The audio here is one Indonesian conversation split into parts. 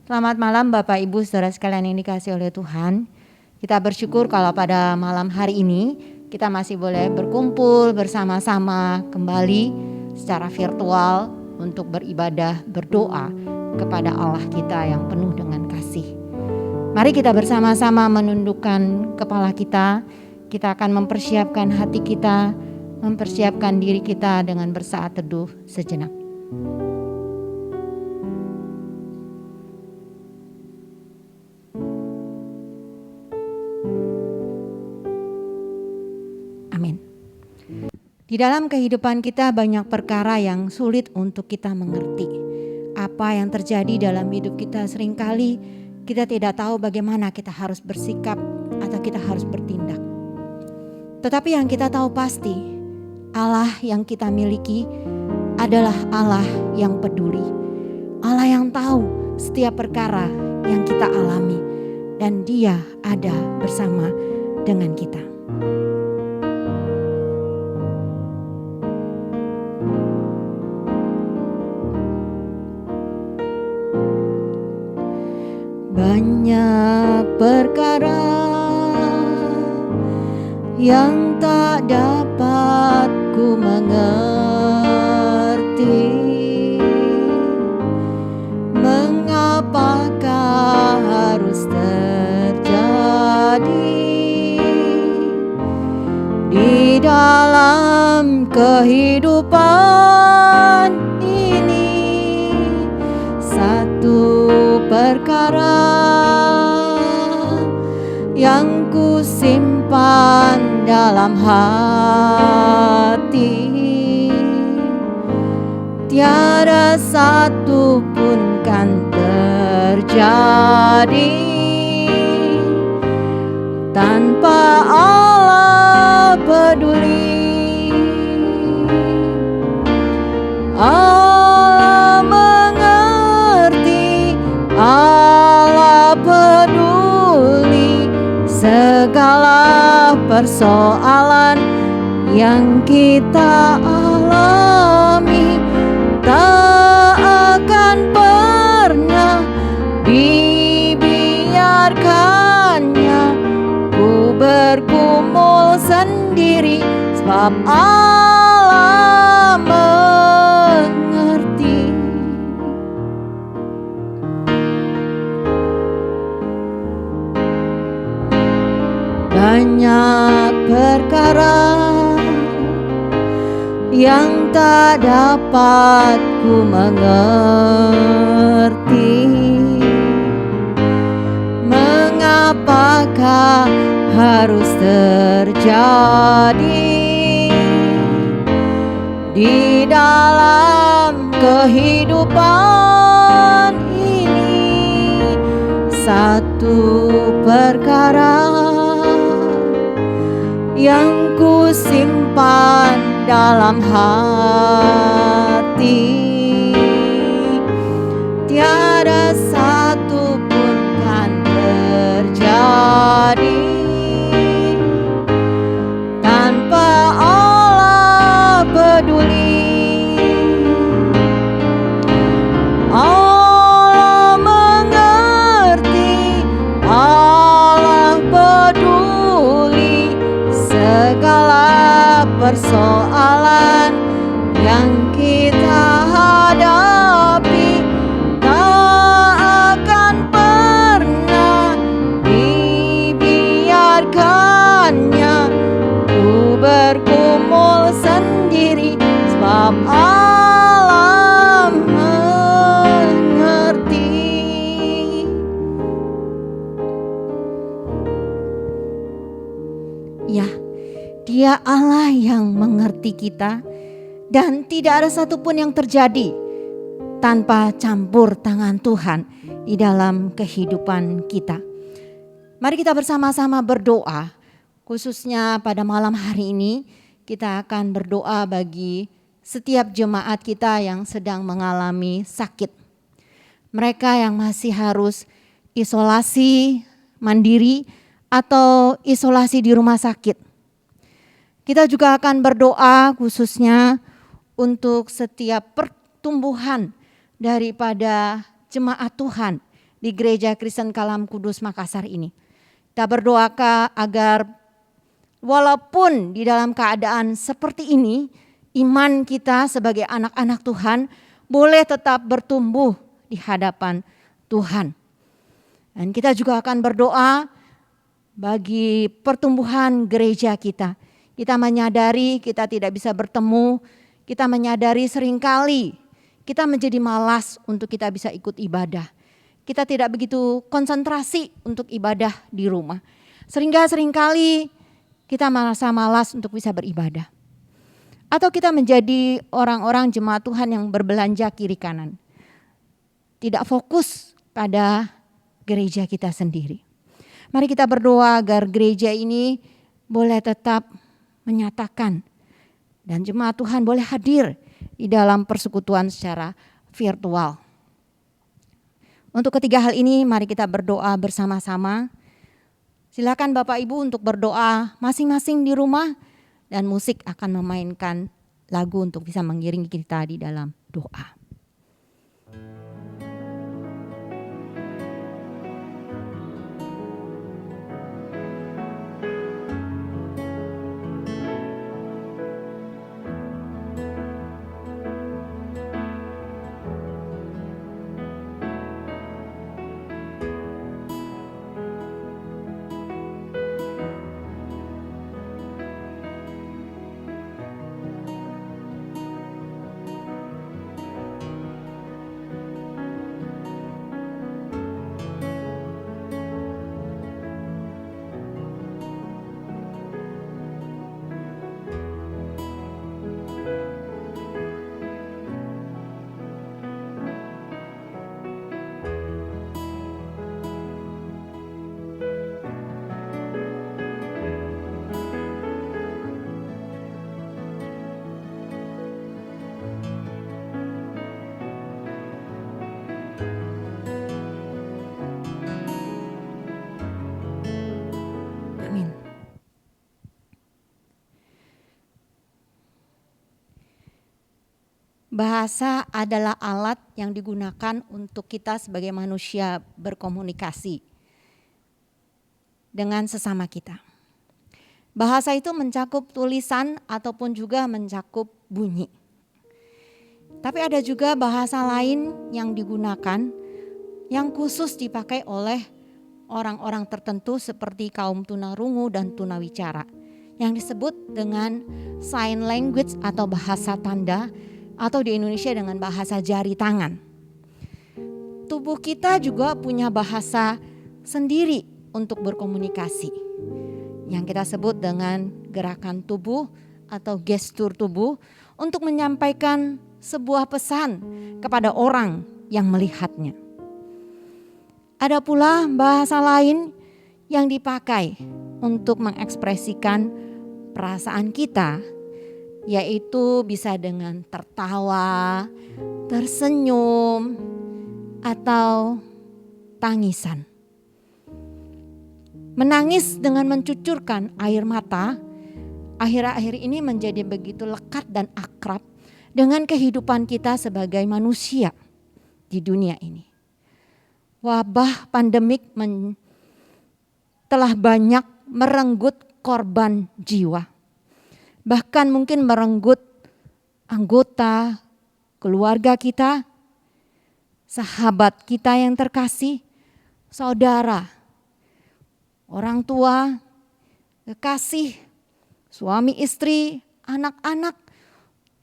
Selamat malam Bapak Ibu saudara sekalian yang dikasihi oleh Tuhan. Kita bersyukur kalau pada malam hari ini kita masih boleh berkumpul bersama-sama kembali secara virtual untuk beribadah, berdoa kepada Allah kita yang penuh dengan kasih. Mari kita bersama-sama menundukkan kepala kita. Kita akan mempersiapkan hati kita, mempersiapkan diri kita dengan bersaat teduh sejenak. Amin. Di dalam kehidupan kita banyak perkara yang sulit untuk kita mengerti. Apa yang terjadi dalam hidup kita seringkali kita tidak tahu bagaimana kita harus bersikap atau kita harus bertindak. Tetapi yang kita tahu pasti, Allah yang kita miliki adalah Allah yang peduli. Allah yang tahu setiap perkara yang kita alami dan Dia ada bersama dengan kita. Banyak perkara yang tak dapat ku mengerti, mengapakah harus terjadi di dalam kehidupan ini. Satu perkara yang ku simpan dalam hati, tiada satu pun kan terjadi tanpa Allah peduli. Allah mengerti, Allah peduli segala persoalan yang kita alami. Tak akan pernah dibiarkannya ku bergumul sendiri, sebab Allah mengerti. Banyak perkara yang tak dapat ku mengerti, mengapakah harus terjadi di dalam kehidupan ini. Satu perkara yang ku simpan dalam hati, tiada satu pun kan terjadi tanpa Allah peduli. Allah mengerti, Allah peduli segala persoalan yang kita hadapi. Tak akan pernah dibiarkannya ku bergumul sendiri, sebab Allah mengerti. Ya, Dia Allah yang mengerti kita, dan tidak ada satupun yang terjadi tanpa campur tangan Tuhan di dalam kehidupan kita. Mari kita bersama-sama berdoa, khususnya pada malam hari ini kita akan berdoa bagi setiap jemaat kita yang sedang mengalami sakit. Mereka yang masih harus isolasi mandiri atau isolasi di rumah sakit. Kita juga akan berdoa khususnya untuk setiap pertumbuhan daripada jemaat Tuhan di di Gereja Kristen Kalam Kudus Makassar ini. Kita berdoa agar walaupun di dalam keadaan seperti ini, iman kita sebagai anak-anak Tuhan boleh tetap bertumbuh di hadapan Tuhan. Dan kita juga akan berdoa bagi pertumbuhan gereja kita. Kita menyadari kita tidak bisa bertemu, kita menyadari seringkali kita menjadi malas untuk kita bisa ikut ibadah. Kita tidak begitu konsentrasi untuk ibadah di rumah. Sehingga seringkali kita merasa malas untuk bisa beribadah. Atau kita menjadi orang-orang jemaat Tuhan yang berbelanja kiri kanan. Tidak fokus pada gereja kita sendiri. Mari kita berdoa agar gereja ini boleh tetap menyatakan dan jemaat Tuhan boleh hadir di dalam persekutuan secara virtual. Untuk ketiga hal ini mari kita berdoa bersama-sama. Silakan Bapak Ibu untuk berdoa masing-masing di rumah dan musik akan memainkan lagu untuk bisa mengiringi kita di dalam doa. Bahasa adalah alat yang digunakan untuk kita sebagai manusia berkomunikasi dengan sesama kita. Bahasa itu mencakup tulisan ataupun juga mencakup bunyi. Tapi ada juga bahasa lain yang digunakan yang khusus dipakai oleh orang-orang tertentu seperti kaum tunarungu dan tunawicara yang disebut dengan sign language atau bahasa tanda, atau di Indonesia dengan bahasa jari tangan. Tubuh kita juga punya bahasa sendiri untuk berkomunikasi, yang kita sebut dengan gerakan tubuh atau gestur tubuh untuk menyampaikan sebuah pesan kepada orang yang melihatnya. Ada pula bahasa lain yang dipakai untuk mengekspresikan perasaan kita, yaitu bisa dengan tertawa, tersenyum, atau tangisan. Menangis dengan mencucurkan air mata, akhir-akhir ini menjadi begitu lekat dan akrab dengan kehidupan kita sebagai manusia di dunia ini. Wabah pandemik telah banyak merenggut korban jiwa. Bahkan mungkin merenggut anggota keluarga kita, sahabat kita yang terkasih, saudara, orang tua, kekasih, suami istri, anak-anak,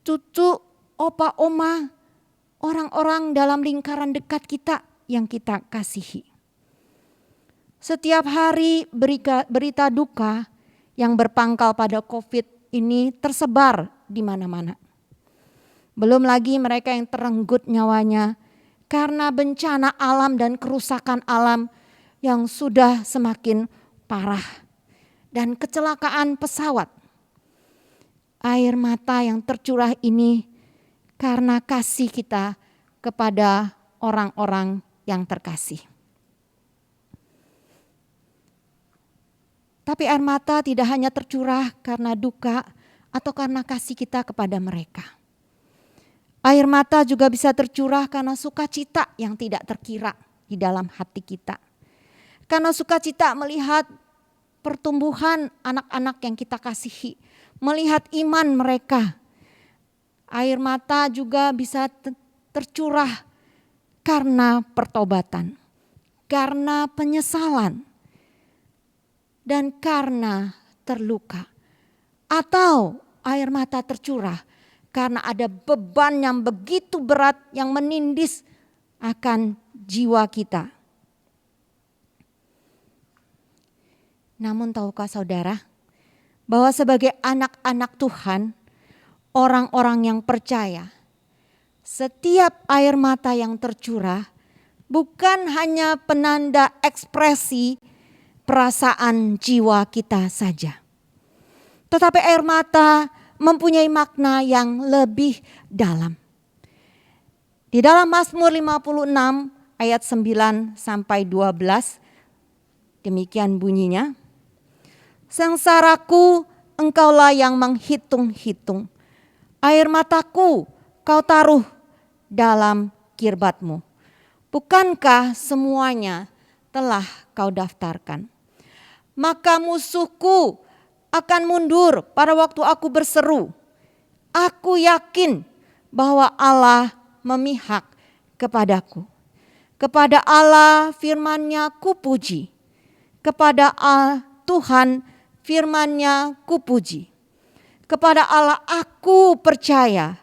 cucu, opa oma, orang-orang dalam lingkaran dekat kita yang kita kasihi. Setiap hari berita duka yang berpangkal pada COVID ini tersebar di mana-mana. Belum lagi mereka yang terenggut nyawanya karena bencana alam dan kerusakan alam yang sudah semakin parah dan kecelakaan pesawat. Air mata yang tercurah ini karena kasih kita kepada orang-orang yang terkasih. Tapi air mata tidak hanya tercurah karena duka atau karena kasih kita kepada mereka. Air mata juga bisa tercurah karena sukacita yang tidak terkira di dalam hati kita. Karena sukacita melihat pertumbuhan anak-anak yang kita kasihi, melihat iman mereka. Air mata juga bisa tercurah karena pertobatan, karena penyesalan, dan karena terluka. Atau air mata tercurah karena ada beban yang begitu berat yang menindis akan jiwa kita. Namun tahukah saudara bahwa sebagai anak-anak Tuhan, orang-orang yang percaya, setiap air mata yang tercurah bukan hanya penanda ekspresi perasaan jiwa kita saja. Tetapi air mata mempunyai makna yang lebih dalam. Di dalam Mazmur 56 ayat 9 sampai 12 demikian bunyinya. Sengsaraku engkaulah yang menghitung-hitung. Air mataku kau taruh dalam kirbatmu. Bukankah semuanya telah kau daftarkan? Maka musuhku akan mundur pada waktu aku berseru. Aku yakin bahwa Allah memihak kepadaku. Kepada Allah firman-Nya kupuji. Kepada Tuhan firman-Nya kupuji. Kepada Allah aku percaya.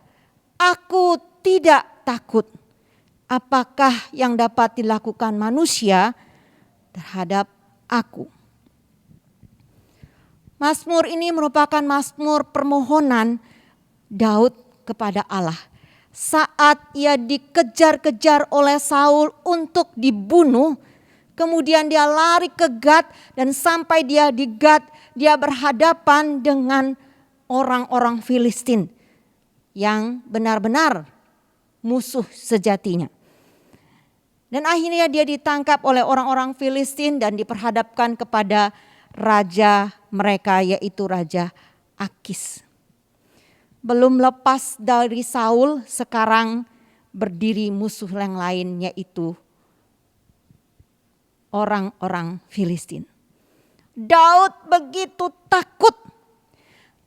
Aku tidak takut. Apakah yang dapat dilakukan manusia terhadap aku? Mazmur ini merupakan mazmur permohonan Daud kepada Allah. Saat ia dikejar-kejar oleh Saul untuk dibunuh, kemudian dia lari ke Gad dan sampai dia di Gad, dia berhadapan dengan orang-orang Filistin yang benar-benar musuh sejatinya. Dan akhirnya dia ditangkap oleh orang-orang Filistin dan diperhadapkan kepada raja mereka, yaitu Raja Akis. Belum lepas dari Saul, sekarang berdiri musuh yang lain, yaitu orang-orang Filistin. Daud begitu takut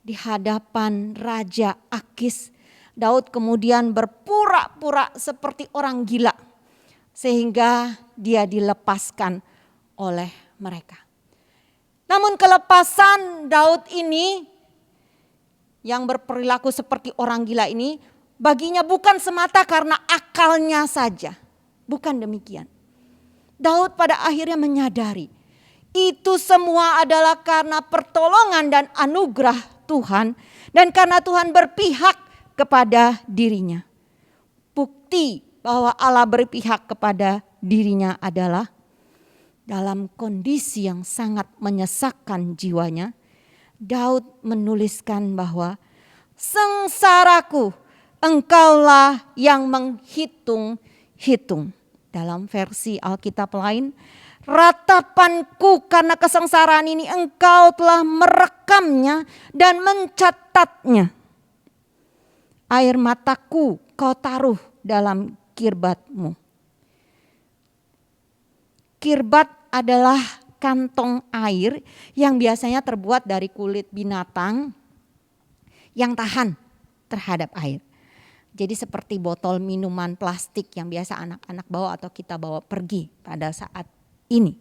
di hadapan Raja Akis. Daud kemudian berpura-pura seperti orang gila sehingga dia dilepaskan oleh mereka. Namun kelepasan Daud ini yang berperilaku seperti orang gila ini baginya bukan semata karena akalnya saja. Bukan demikian. Daud pada akhirnya menyadari itu semua adalah karena pertolongan dan anugerah Tuhan dan karena Tuhan berpihak kepada dirinya. Bukti bahwa Allah berpihak kepada dirinya adalah dalam kondisi yang sangat menyesakkan jiwanya, Daud menuliskan bahwa sengsaraku engkaulah yang menghitung-hitung. Dalam versi Alkitab lain, ratapanku karena kesengsaraan ini engkau telah merekamnya dan mencatatnya. Air mataku kau taruh dalam kirbatmu. Kirbat adalah kantong air yang biasanya terbuat dari kulit binatang yang tahan terhadap air. Jadi seperti botol minuman plastik yang biasa anak-anak bawa atau kita bawa pergi pada saat ini.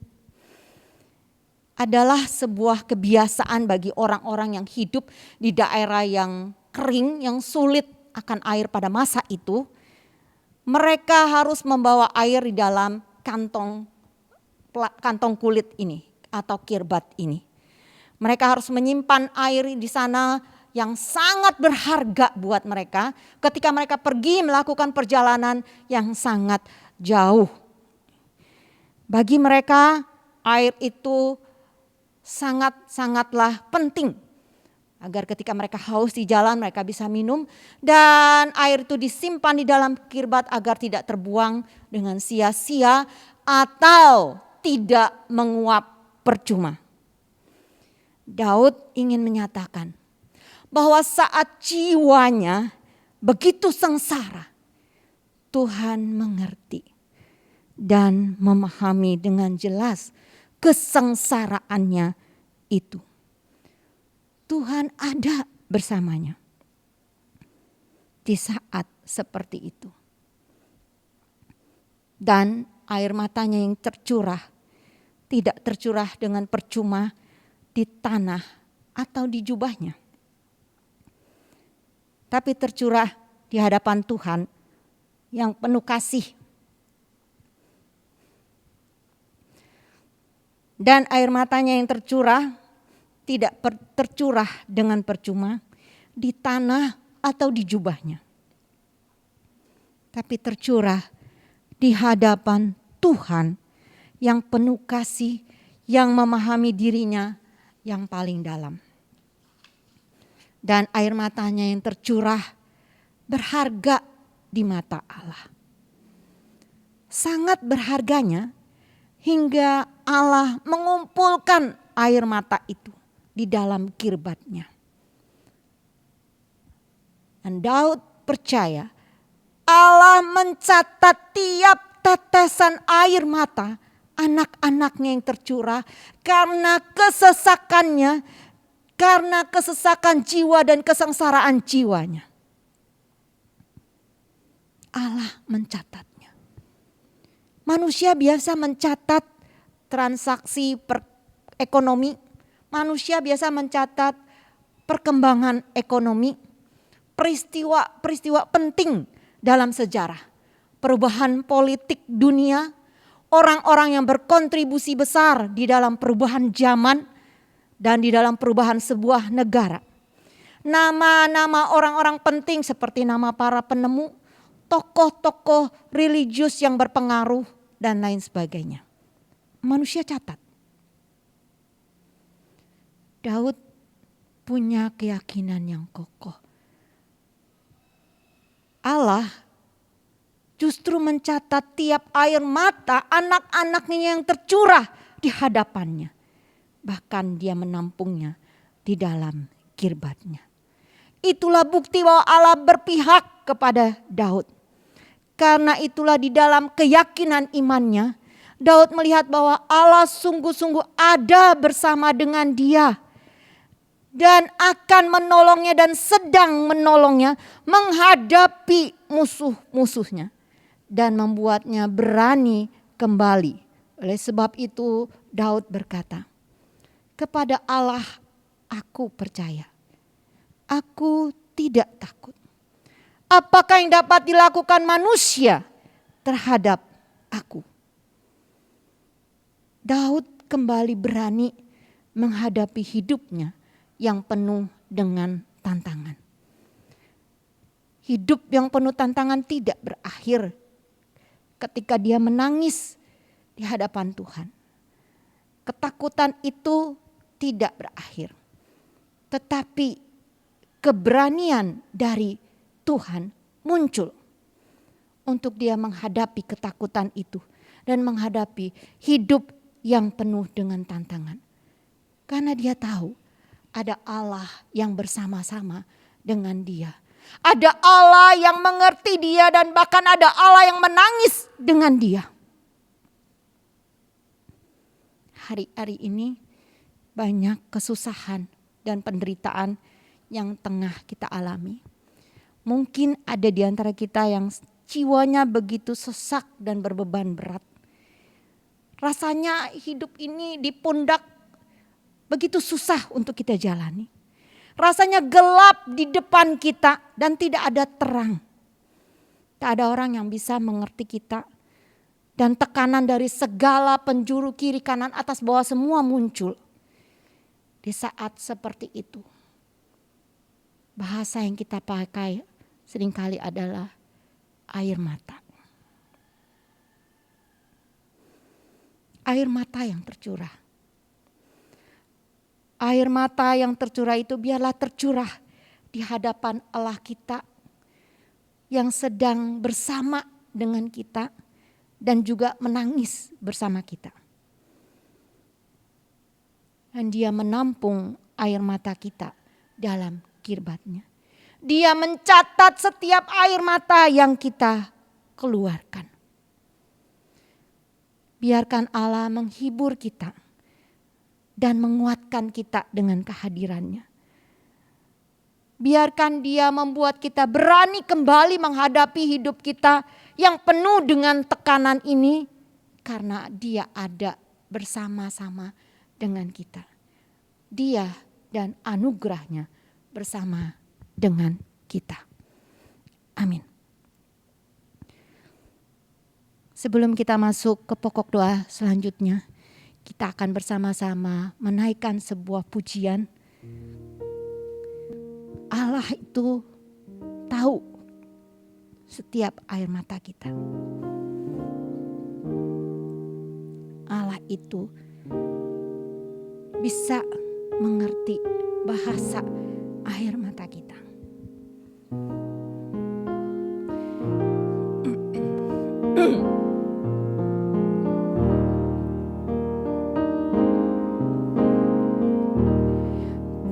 Adalah sebuah kebiasaan bagi orang-orang yang hidup di daerah yang kering, yang sulit akan air pada masa itu. Mereka harus membawa air di dalam kantong kulit ini atau kirbat ini. Mereka harus menyimpan air di sana yang sangat berharga buat mereka ketika mereka pergi melakukan perjalanan yang sangat jauh. Bagi mereka air itu sangatlah penting agar ketika mereka haus di jalan mereka bisa minum, dan air itu disimpan di dalam kirbat agar tidak terbuang dengan sia-sia atau tidak menguap percuma. Daud ingin menyatakan bahwa saat jiwanya begitu sengsara, Tuhan mengerti. dan memahami dengan jelas kesengsaraannya itu. Tuhan ada bersamanya di saat seperti itu. Dan air matanya yang tercurah tidak tercurah dengan percuma di tanah atau di jubahnya, tapi tercurah di hadapan Tuhan yang penuh kasih. Dan air matanya yang tercurah tidak tercurah dengan percuma di tanah atau di jubahnya, tapi tercurah di hadapan Tuhan yang penuh kasih, yang memahami dirinya yang paling dalam. Dan air matanya yang tercurah berharga di mata Allah. Sangat berharganya hingga Allah mengumpulkan air mata itu di dalam kirbatnya. Dan Daud percaya Allah mencatat tiap tetesan air mata anak-anaknya yang tercurah karena kesesakannya, karena kesesakan jiwa dan kesengsaraan jiwanya. Allah mencatatnya. Manusia biasa mencatat transaksi ekonomi, manusia biasa mencatat perkembangan ekonomi, peristiwa-peristiwa penting dalam sejarah, perubahan politik dunia, orang-orang yang berkontribusi besar di dalam perubahan zaman dan di dalam perubahan sebuah negara. Nama-nama orang-orang penting seperti nama para penemu, tokoh-tokoh religius yang berpengaruh dan lain sebagainya. Manusia catat. Daud punya keyakinan yang kokoh. Allah justru mencatat tiap air mata anak-anaknya yang tercurah di hadapannya. Bahkan dia menampungnya di dalam kirbatnya. Itulah bukti bahwa Allah berpihak kepada Daud. Karena itulah di dalam keyakinan imannya, Daud melihat bahwa Allah sungguh-sungguh ada bersama dengan dia. Dan akan menolongnya dan sedang menolongnya menghadapi musuh-musuhnya. Dan membuatnya berani kembali. Oleh sebab itu Daud berkata, kepada Allah aku percaya. Aku tidak takut. Apakah yang dapat dilakukan manusia terhadap aku? Daud kembali berani menghadapi hidupnya yang penuh dengan tantangan. Hidup yang penuh tantangan tidak berakhir ketika dia menangis di hadapan Tuhan. Ketakutan itu tidak berakhir. Tetapi keberanian dari Tuhan muncul untuk dia menghadapi ketakutan itu dan menghadapi hidup yang penuh dengan tantangan. Karena dia tahu ada Allah yang bersama-sama dengan dia. Ada Allah yang mengerti dia dan bahkan ada Allah yang menangis dengan dia. Hari-hari ini banyak kesusahan dan penderitaan yang tengah kita alami. Mungkin ada di antara kita yang jiwanya begitu sesak dan berbeban berat. Rasanya hidup ini di pundak begitu susah untuk kita jalani. Rasanya gelap di depan kita dan tidak ada terang. Tak ada orang yang bisa mengerti kita. Dan tekanan dari segala penjuru kiri kanan atas bawah semua muncul. Di saat seperti itu. Bahasa yang kita pakai seringkali adalah air mata. Air mata yang tercurah. Air mata yang tercurah itu biarlah tercurah di hadapan Allah kita yang sedang bersama dengan kita dan juga menangis bersama kita. Dan dia menampung air mata kita dalam kirbatnya. Dia mencatat setiap air mata yang kita keluarkan. Biarkan Allah menghibur kita dan menguatkan kita dengan kehadirannya. Biarkan Dia membuat kita berani kembali menghadapi hidup kita yang penuh dengan tekanan ini, karena Dia ada bersama-sama dengan kita. Dia dan anugerahnya bersama dengan kita. Amin. Sebelum kita masuk ke pokok doa selanjutnya, kita akan bersama-sama menaikkan sebuah pujian. Allah itu tahu setiap air mata kita. Allah itu bisa mengerti bahasa air mata kita.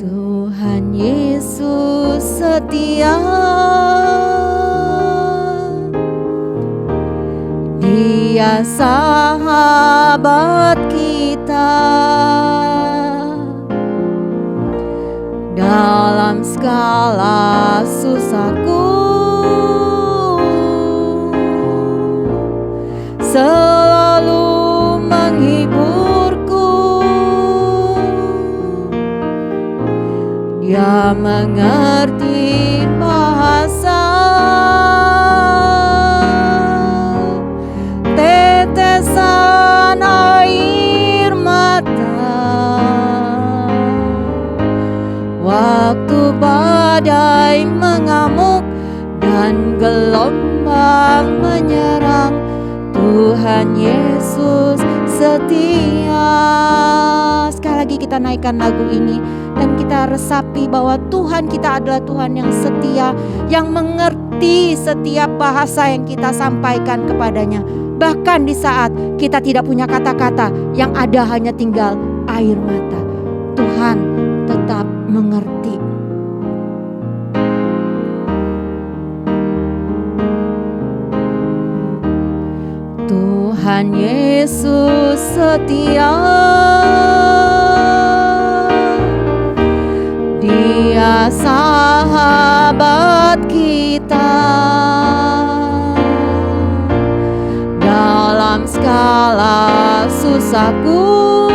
Tuhan Yesus setia, Dia sahabat kita. Dalam segala susahku, selalu menghiburku. Dia mengerti bahasa tetesan air mata waktu badai mengamuk dan gelombang menyerang. Tuhan Yesus setia. Sekali lagi kita naikkan lagu ini dan kita resapi bahwa Tuhan kita adalah Tuhan yang setia, yang mengerti setiap bahasa yang kita sampaikan kepadanya. Bahkan di saat kita tidak punya kata-kata, yang ada hanya tinggal air mata, Tuhan tetap mengerti. Tuhan Yesus setia, Dia sahabat kita. Dalam segala susahku,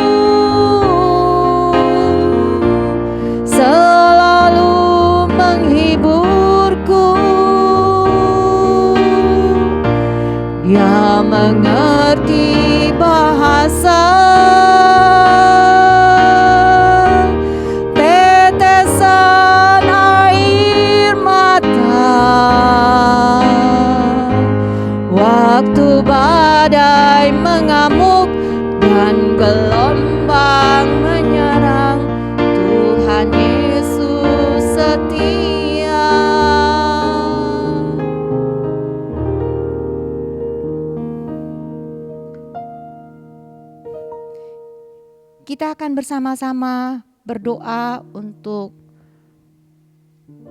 selalu menghiburku. Dia mengerti bahasa tetesan air mata waktu badai mengamuk dan gelombang menyerang. Tuhan Yesus setia. Kita akan bersama-sama berdoa untuk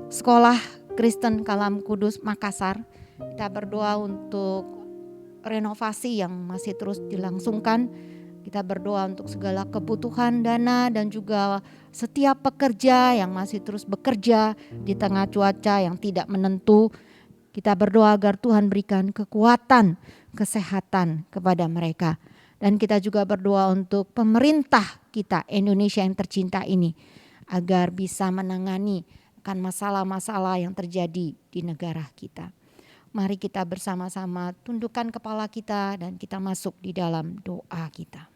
Sekolah Kristen Kalam Kudus Makassar. Kita berdoa untuk renovasi yang masih terus dilangsungkan. Kita berdoa untuk segala kebutuhan dana dan juga setiap pekerja yang masih terus bekerja di tengah cuaca yang tidak menentu. Kita berdoa agar Tuhan berikan kekuatan, kesehatan kepada mereka. Dan kita juga berdoa untuk pemerintah kita Indonesia yang tercinta ini, agar bisa menangani akan masalah-masalah yang terjadi di negara kita. Mari kita bersama-sama tundukkan kepala kita dan kita masuk di dalam doa kita.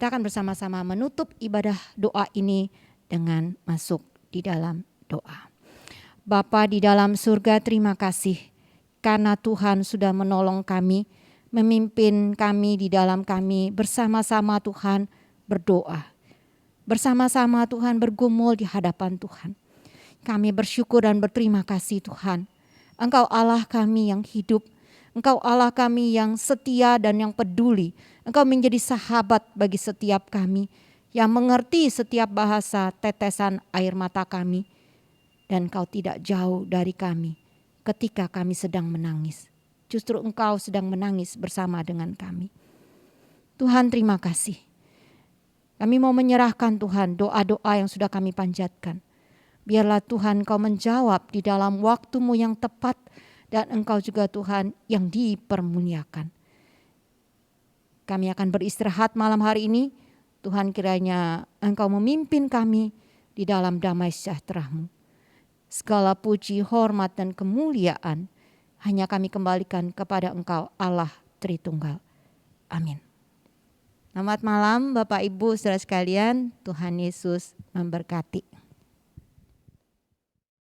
Kita akan bersama-sama menutup ibadah doa ini dengan masuk di dalam doa. Bapa di dalam surga, terima kasih karena Tuhan sudah menolong kami, memimpin kami di dalam kami bersama-sama Tuhan berdoa. Bersama-sama Tuhan bergumul di hadapan Tuhan. Kami bersyukur dan berterima kasih Tuhan. Engkau Allah kami yang hidup. Engkau Allah kami yang setia dan yang peduli. Engkau menjadi sahabat bagi setiap kami. Yang mengerti setiap bahasa tetesan air mata kami. Dan Engkau tidak jauh dari kami ketika kami sedang menangis. Justru Engkau sedang menangis bersama dengan kami. Tuhan terima kasih. Kami mau menyerahkan Tuhan doa-doa yang sudah kami panjatkan. Biarlah Tuhan Engkau menjawab di dalam waktu-Mu yang tepat. Dan Engkau juga Tuhan yang dipermuliakan. Kami akan beristirahat malam hari ini. Tuhan kiranya Engkau memimpin kami di dalam damai sejahtera-Mu. Segala puji, hormat dan kemuliaan hanya kami kembalikan kepada Engkau Allah Tritunggal. Amin. Selamat malam Bapak Ibu saudara sekalian, Tuhan Yesus memberkati.